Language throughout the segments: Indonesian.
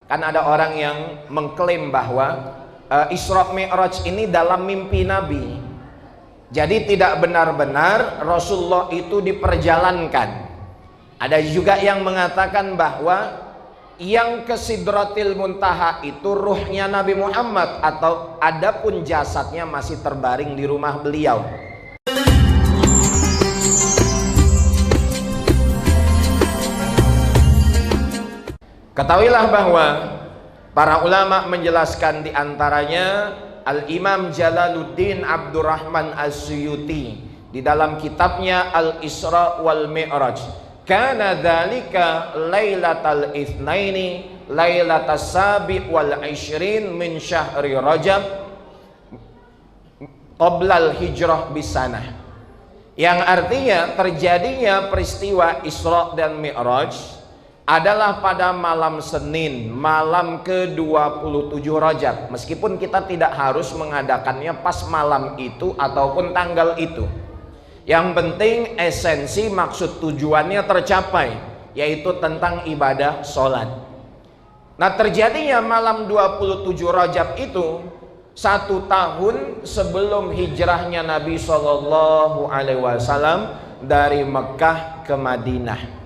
Kan ada orang yang mengklaim bahwa Isra Mi'raj ini dalam mimpi Nabi. Jadi tidak benar-benar Rasulullah itu diperjalankan. Ada juga yang mengatakan bahwa yang ke Sidratil Muntaha itu ruhnya Nabi Muhammad, atau adapun jasadnya masih terbaring di rumah beliau. Ketahuilah bahwa para ulama menjelaskan, diantaranya Al-Imam Jalaluddin Abdurrahman As-Suyuti di dalam kitabnya Al-Isra wal Mi'raj, kana dzalika lailatal itsnaini lailatas sabi' wal 20 min syahri Rajab qoblal hijrah bisanah, yang artinya terjadinya peristiwa Isra dan Mi'raj adalah pada malam Senin, malam ke-27 Rajab. Meskipun kita tidak harus mengadakannya pas malam itu ataupun tanggal itu. Yang penting esensi maksud tujuannya tercapai, yaitu tentang ibadah sholat. Nah, terjadinya malam 27 Rajab itu 1 tahun sebelum hijrahnya Nabi SAW dari Mekah ke Madinah.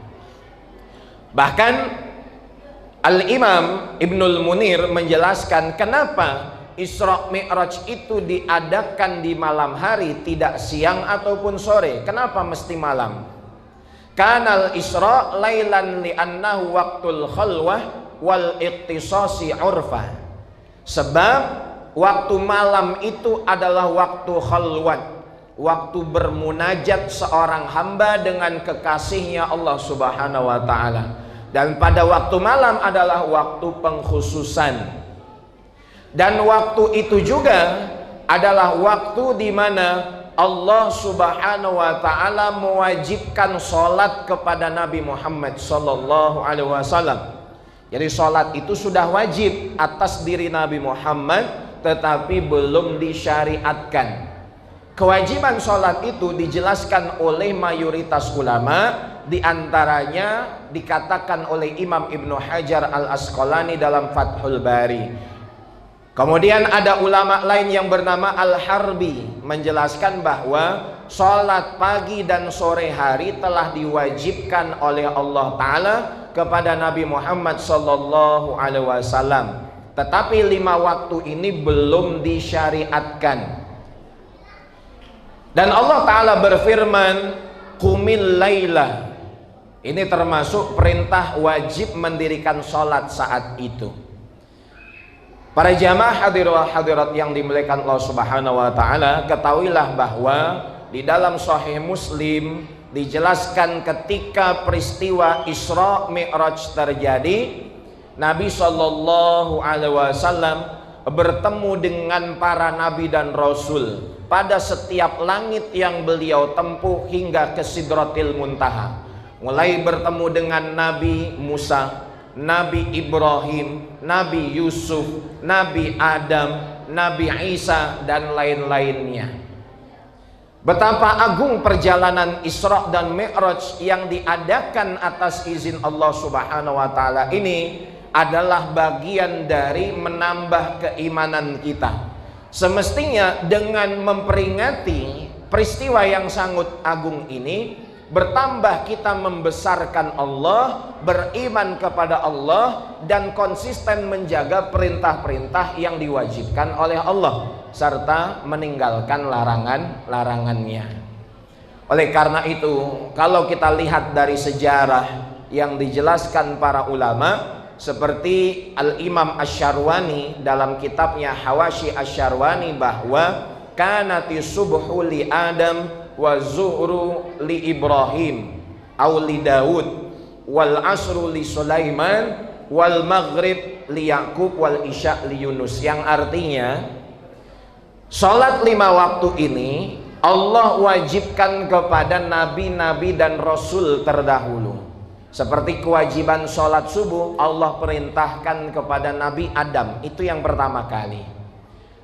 Bahkan Al-Imam Ibnul Munir menjelaskan kenapa Isra Mi'raj itu diadakan di malam hari, tidak siang ataupun sore. Kenapa mesti malam? Kanal Isra lailan li'annahu waqtul khalwah wal iqtisasi urfa. Sebab waktu malam itu adalah waktu khalwat, waktu bermunajat seorang hamba dengan kekasihnya Allah Subhanahu wa ta'ala. Dan pada waktu malam adalah waktu pengkhususan. Dan waktu itu juga adalah waktu di mana Allah Subhanahu wa ta'ala mewajibkan sholat kepada Nabi Muhammad sallallahu alaihi wasallam. Jadi sholat itu sudah wajib atas diri Nabi Muhammad, tetapi belum disyariatkan. Kewajiban sholat itu dijelaskan oleh mayoritas ulama, diantaranya dikatakan oleh Imam Ibnu Hajar Al-Asqalani dalam Fathul Bari. Kemudian ada ulama lain yang bernama Al-Harbi menjelaskan bahwa sholat pagi dan sore hari telah diwajibkan oleh Allah Ta'ala kepada Nabi Muhammad Sallallahu Alaihi Wasallam. Tetapi 5 waktu ini belum disyariatkan. Dan Allah Ta'ala berfirman, Qumil Laila. Ini termasuk perintah wajib mendirikan sholat saat itu. Para jamaah hadirin hadirat yang dimuliakan Allah Subhanahu wa ta'ala, ketahuilah bahwa di dalam Sahih Muslim dijelaskan ketika peristiwa Isra Mi'raj terjadi, Nabi Shallallahu Alaihi Wasallam bertemu dengan para nabi dan rasul pada setiap langit yang beliau tempuh hingga ke Sidratil Muntaha. Mulai bertemu dengan Nabi Musa, Nabi Ibrahim, Nabi Yusuf, Nabi Adam, Nabi Isa, dan lain-lainnya. Betapa agung perjalanan Isra dan Mi'raj yang diadakan atas izin Allah Subhanahu wa ta'ala ini adalah bagian dari menambah keimanan kita. Semestinya dengan memperingati peristiwa yang sangat agung ini, bertambah kita membesarkan Allah, beriman kepada Allah, dan konsisten menjaga perintah-perintah yang diwajibkan oleh Allah, serta meninggalkan larangan-larangannya. Oleh karena itu, kalau kita lihat dari sejarah yang dijelaskan para ulama, seperti Al-Imam Asy-Syarwani dalam kitabnya Hawashi Asy-Syarwani, bahwa kanati subhu li Adam wa zuhru li Ibrahim aw li Daud wal asru li Sulaiman wal maghrib li Yakub wal isya li Yunus, yang artinya salat 5 waktu ini Allah wajibkan kepada nabi-nabi dan rasul terdahulu. Seperti kewajiban sholat subuh Allah perintahkan kepada Nabi Adam, itu yang pertama kali.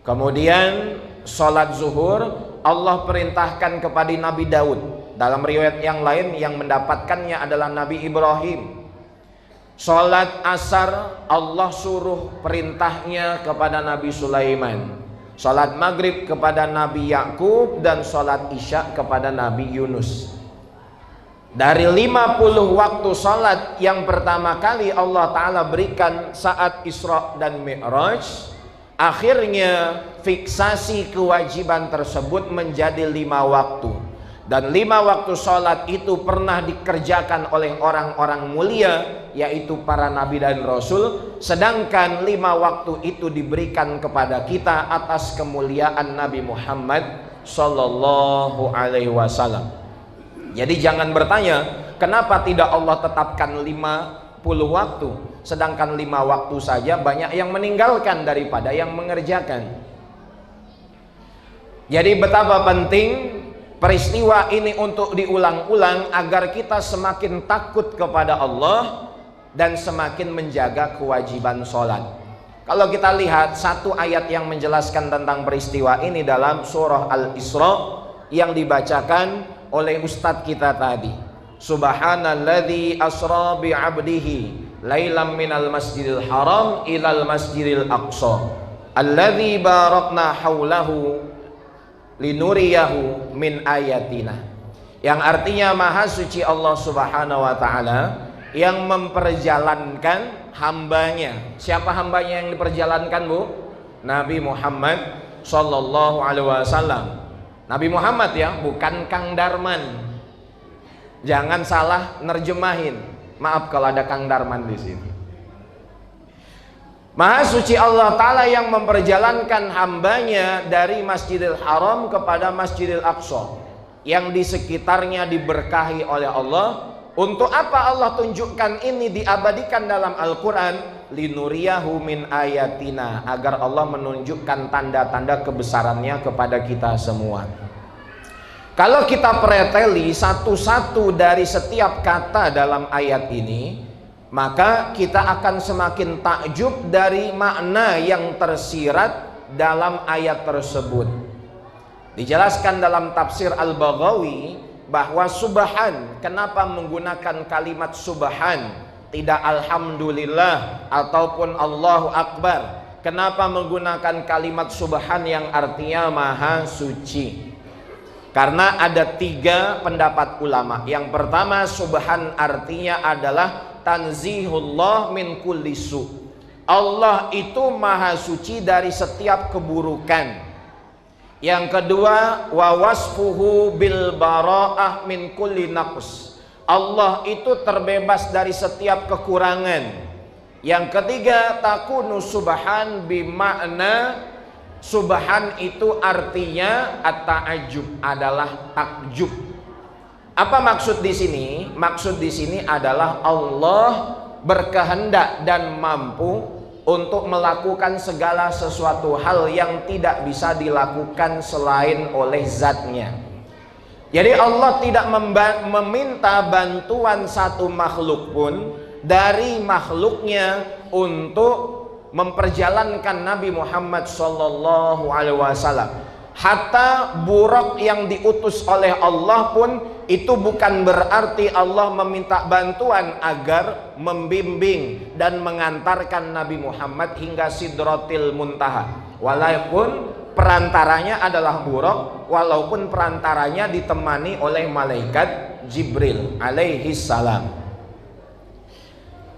Kemudian sholat zuhur Allah perintahkan kepada Nabi Daud. Dalam riwayat yang lain yang mendapatkannya adalah Nabi Ibrahim. Sholat asar Allah suruh perintahnya kepada Nabi Sulaiman. Sholat maghrib kepada Nabi Yakub, dan sholat isya kepada Nabi Yunus. Dari 50 waktu sholat yang pertama kali Allah Ta'ala berikan saat Isra dan Mi'raj, akhirnya fiksasi kewajiban tersebut menjadi 5 waktu. Dan 5 waktu sholat itu pernah dikerjakan oleh orang-orang mulia, yaitu para nabi dan rasul. Sedangkan 5 waktu itu diberikan kepada kita atas kemuliaan Nabi Muhammad Sallallahu Alaihi Wasallam. Jadi jangan bertanya, kenapa tidak Allah tetapkan 50 waktu, sedangkan 5 waktu saja banyak yang meninggalkan daripada yang mengerjakan. Jadi betapa penting peristiwa ini untuk diulang-ulang agar kita semakin takut kepada Allah dan semakin menjaga kewajiban sholat. Kalau kita lihat satu ayat yang menjelaskan tentang peristiwa ini dalam surah Al-Isra yang dibacakan oleh ustadz kita tadi. Subhanalladzi asra bi'abdihi lailam minal masjidil haram ilal masjidil aqsa alladzi barakna haulahu linuriyahu min ayatina, yang artinya maha suci Allah Subhanahu wa ta'ala yang memperjalankan hambanya. Siapa hambanya yang diperjalankan, Bu? Nabi Muhammad Sallallahu Alaihi Wasallam. Nabi Muhammad ya, bukan Kang Darman. Jangan salah nerjemahin. Maaf kalau ada Kang Darman di sini. Maha suci Allah Ta'ala yang memperjalankan hambanya dari Masjidil Haram kepada Masjidil Aqsa, yang di sekitarnya diberkahi oleh Allah. Untuk apa Allah tunjukkan ini, diabadikan dalam Al-Quran? Linuriyahu min ayatina, agar Allah menunjukkan tanda-tanda kebesarannya kepada kita semua. Kalau kita preteli satu-satu dari setiap kata dalam ayat ini, maka kita akan semakin takjub dari makna yang tersirat dalam ayat tersebut. Dijelaskan dalam tafsir Al-Baghawi bahwa subhan, kenapa menggunakan kalimat subhan, tidak alhamdulillah ataupun Allahu Akbar? Kenapa menggunakan kalimat subhan yang artinya maha suci? Karena ada 3 pendapat ulama. Yang pertama, subhan artinya adalah tanzihullah min kulli su. Allah itu maha suci dari setiap keburukan. Yang kedua, wa wasfuhu bil bara'ah min kulli naqs. Allah itu terbebas dari setiap kekurangan. Yang ketiga, takunu subhan bimakna, subhan itu artinya at-ta'ajjub, adalah takjub. Apa maksud di sini? Maksud di sini adalah Allah berkehendak dan mampu untuk melakukan segala sesuatu hal yang tidak bisa dilakukan selain oleh zatnya. Jadi Allah tidak meminta bantuan satu makhluk pun dari makhluknya untuk memperjalankan Nabi Muhammad Sallallahu Alaihi Wasallam. Hatta Buraq yang diutus oleh Allah pun itu bukan berarti Allah meminta bantuan agar membimbing dan mengantarkan Nabi Muhammad hingga Sidratil Muntaha. Walaupun perantaranya adalah Buraq, walaupun perantaranya ditemani oleh malaikat Jibril alaihi salam.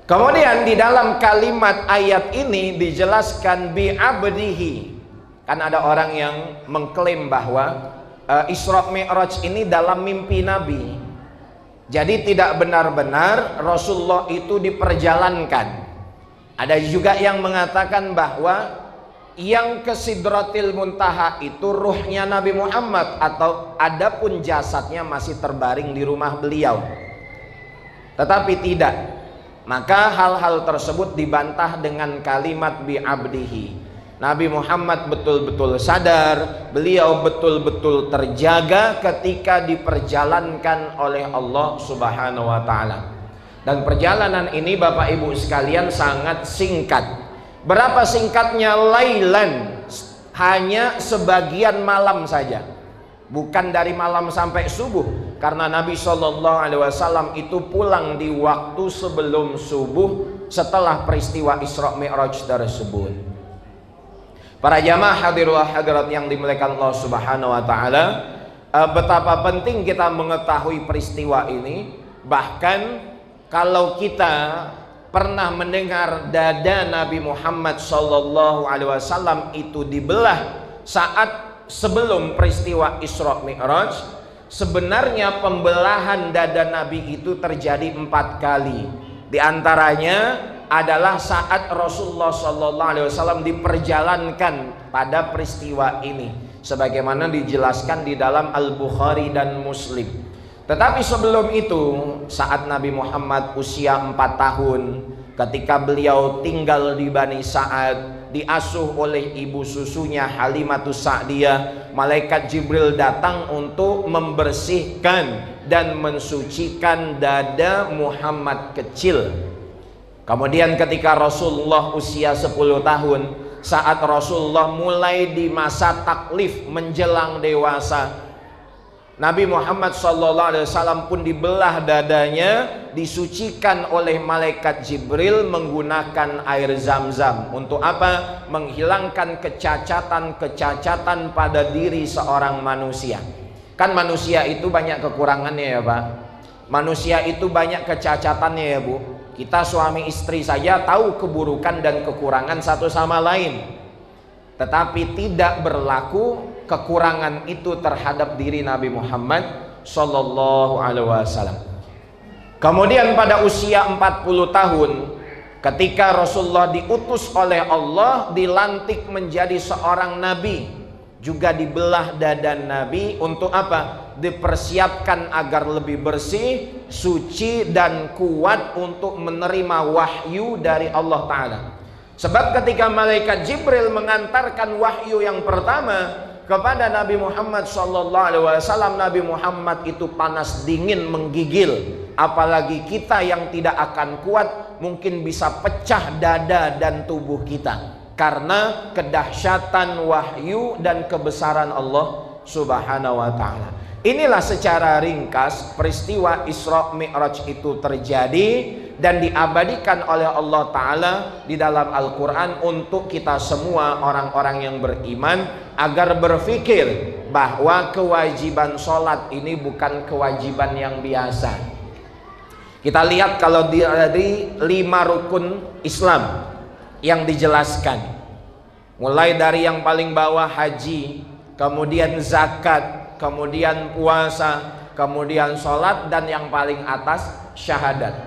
Kemudian di dalam kalimat ayat ini dijelaskan bi'abdihi. Kan ada orang yang mengklaim bahwa Isra Mi'raj ini dalam mimpi Nabi. Jadi tidak benar-benar Rasulullah itu diperjalankan. Ada juga yang mengatakan bahwa yang ke Sidratil Muntaha itu ruhnya Nabi Muhammad, atau adapun jasadnya masih terbaring di rumah beliau. Tetapi tidak. Maka hal-hal tersebut dibantah dengan kalimat bi'abdihi. Nabi Muhammad betul-betul sadar, beliau betul-betul terjaga ketika diperjalankan oleh Allah Subhanahu wa ta'ala. Dan perjalanan ini Bapak Ibu sekalian sangat singkat. Berapa singkatnya? Lailan, hanya sebagian malam saja. Bukan dari malam sampai subuh, karena Nabi SAW itu pulang di waktu sebelum subuh setelah peristiwa Isra Mi'raj tersebut. Para jamaah hadirullah hadirat yang dimuliakan Allah Subhanahu wa taala, betapa penting kita mengetahui peristiwa ini. Bahkan kalau kita pernah mendengar dada Nabi Muhammad SAW itu dibelah saat sebelum peristiwa Isra Mi'raj, sebenarnya pembelahan dada Nabi itu terjadi 4 kali. Di antaranya adalah saat Rasulullah SAW diperjalankan pada peristiwa ini, sebagaimana dijelaskan di dalam Al-Bukhari dan Muslim. Tetapi sebelum itu, saat Nabi Muhammad usia 4 tahun, ketika beliau tinggal di Bani Sa'ad, diasuh oleh ibu susunya Halimatus Sa'diyah, malaikat Jibril datang untuk membersihkan dan mensucikan dada Muhammad kecil. Kemudian ketika Rasulullah usia 10 tahun, saat Rasulullah mulai di masa taklif menjelang dewasa, Nabi Muhammad SAW pun dibelah dadanya, disucikan oleh malaikat Jibril menggunakan air Zam-Zam. Untuk apa? Menghilangkan kecacatan-kecacatan pada diri seorang manusia. Kan manusia itu banyak kekurangannya ya Pak. Manusia itu banyak kecacatannya ya Bu. Kita suami istri saja tahu keburukan dan kekurangan satu sama lain, tetapi tidak berlaku kekurangan itu terhadap diri Nabi Muhammad Sallallahu Alaihi Wasallam. Kemudian pada usia 40 tahun, ketika Rasulullah diutus oleh Allah, dilantik menjadi seorang nabi, juga dibelah dada Nabi. Untuk apa? Dipersiapkan agar lebih bersih, suci dan kuat untuk menerima wahyu dari Allah Ta'ala. Sebab ketika malaikat Jibril mengantarkan wahyu yang pertama kepada Nabi Muhammad SAW, Nabi Muhammad itu panas dingin menggigil. Apalagi kita yang tidak akan kuat, mungkin bisa pecah dada dan tubuh kita karena kedahsyatan wahyu dan kebesaran Allah Subhanahu wa Ta'ala. Inilah secara ringkas peristiwa Isra Mi'raj itu terjadi dan diabadikan oleh Allah Ta'ala di dalam Al-Quran untuk kita semua orang-orang yang beriman, agar berpikir bahwa kewajiban sholat ini bukan kewajiban yang biasa. Kita lihat kalau dari 5 rukun Islam yang dijelaskan, mulai dari yang paling bawah haji, kemudian zakat, kemudian puasa, kemudian sholat, dan yang paling atas syahadat.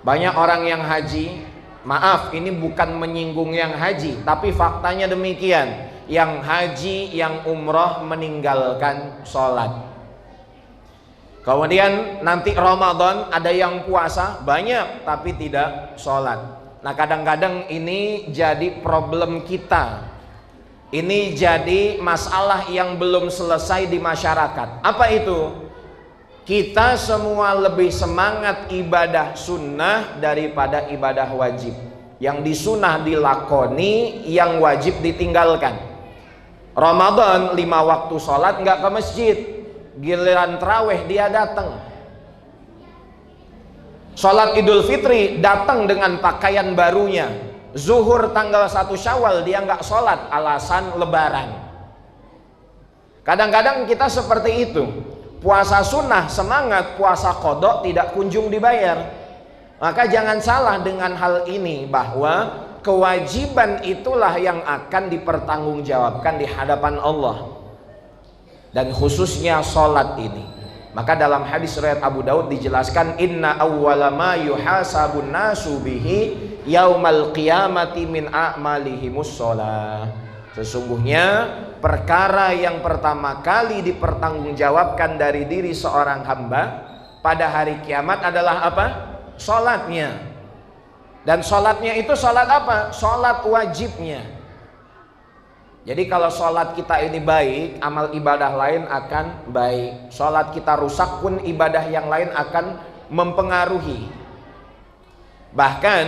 Banyak orang yang haji, maaf ini bukan menyinggung yang haji, tapi faktanya demikian, yang haji, yang umroh meninggalkan sholat. Kemudian nanti Ramadan ada yang puasa banyak tapi tidak sholat. Nah kadang-kadang ini jadi problem kita. Ini jadi masalah yang belum selesai di masyarakat. Apa itu? Kita semua lebih semangat ibadah sunnah daripada ibadah wajib. Yang disunnah dilakoni, yang wajib ditinggalkan. Ramadan 5 waktu sholat nggak ke masjid, giliran terawih dia datang. Sholat Idul Fitri datang dengan pakaian barunya. Zuhur tanggal 1 Syawal dia nggak sholat, alasan lebaran. Kadang-kadang kita seperti itu. Puasa sunnah semangat, puasa qadha tidak kunjung dibayar. Maka jangan salah dengan hal ini, bahwa kewajiban itulah yang akan dipertanggungjawabkan di hadapan Allah, dan khususnya sholat ini. Maka dalam hadis riwayat Abu Daud dijelaskan, inna awwala ma yuhasabun nasu bihi yaumal qiyamati min a'malihimus sholah. Sesungguhnya perkara yang pertama kali dipertanggungjawabkan dari diri seorang hamba pada hari kiamat adalah apa? Sholatnya. Dan sholatnya itu sholat apa? Sholat wajibnya. Jadi kalau sholat kita ini baik, amal ibadah lain akan baik. Sholat kita rusak pun ibadah yang lain akan mempengaruhi. Bahkan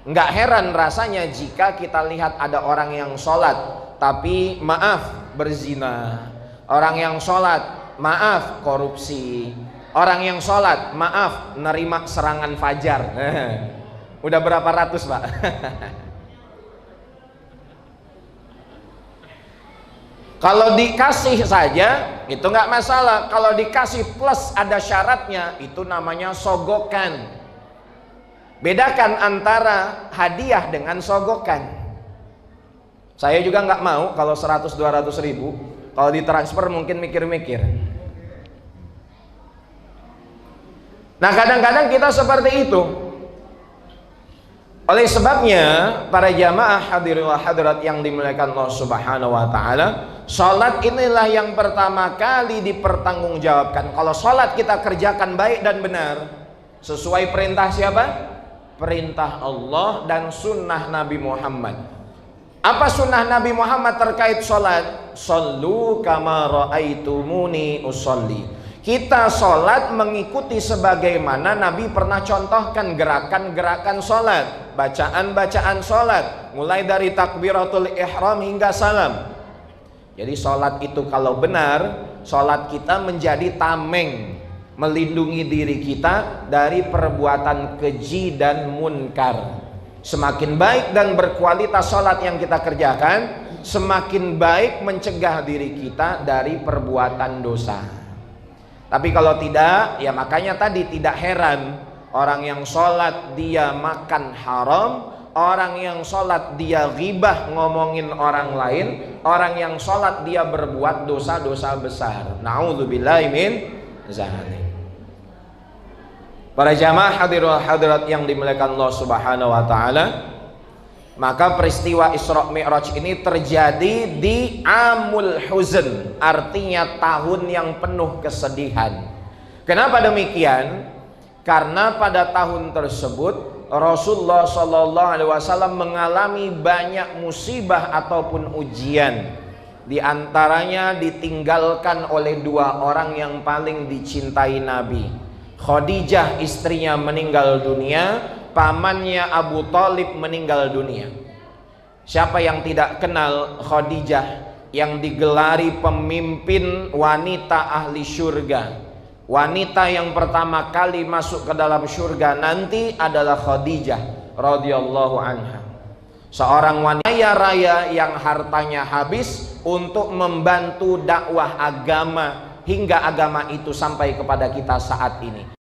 nggak heran rasanya jika kita lihat ada orang yang sholat tapi maaf berzina, orang yang sholat maaf korupsi. Orang yang sholat, maaf nerima serangan fajar. Udah berapa ratus, Pak? Kalau dikasih saja itu nggak masalah. Kalau dikasih plus ada syaratnya, itu namanya sogokan. Bedakan antara hadiah dengan sogokan. Saya juga nggak mau kalau 100-200 ribu, kalau ditransfer mungkin mikir-mikir. Nah kadang-kadang kita seperti itu. Oleh sebabnya para jamaah hadirin wa hadirat yang dimuliakan Allah Subhanahu wa taala, salat inilah yang pertama kali dipertanggungjawabkan. Kalau salat kita kerjakan baik dan benar sesuai perintah siapa? Perintah Allah dan sunnah Nabi Muhammad. Apa sunnah Nabi Muhammad terkait salat? Shallu kama raaitumuni usolli. Kita sholat mengikuti sebagaimana Nabi pernah contohkan gerakan-gerakan sholat, bacaan-bacaan sholat, mulai dari takbiratul ihram hingga salam. Jadi sholat itu kalau benar, sholat kita menjadi tameng, melindungi diri kita dari perbuatan keji dan munkar. Semakin baik dan berkualitas sholat yang kita kerjakan, semakin baik mencegah diri kita dari perbuatan dosa. Tapi kalau tidak, ya makanya tadi tidak heran orang yang sholat dia makan haram, orang yang sholat dia ghibah ngomongin orang lain, orang yang sholat dia berbuat dosa-dosa besar. Na'udzubillahi min dzalik. Para jamaah hadirin hadirat yang dimuliakan Allah Subhanahu wa taala, maka peristiwa Isra Mi'raj ini terjadi di Amul Huzn, artinya tahun yang penuh kesedihan. Kenapa demikian? Karena pada tahun tersebut Rasulullah SAW mengalami banyak musibah ataupun ujian. Di antaranya ditinggalkan oleh dua orang yang paling dicintai Nabi. Khadijah istrinya meninggal dunia, pamannya Abu Thalib meninggal dunia. Siapa yang tidak kenal Khadijah yang digelari pemimpin wanita ahli surga? Wanita yang pertama kali masuk ke dalam surga nanti adalah Khadijah radhiyallahu anha. Seorang wanita raya yang hartanya habis untuk membantu dakwah agama hingga agama itu sampai kepada kita saat ini.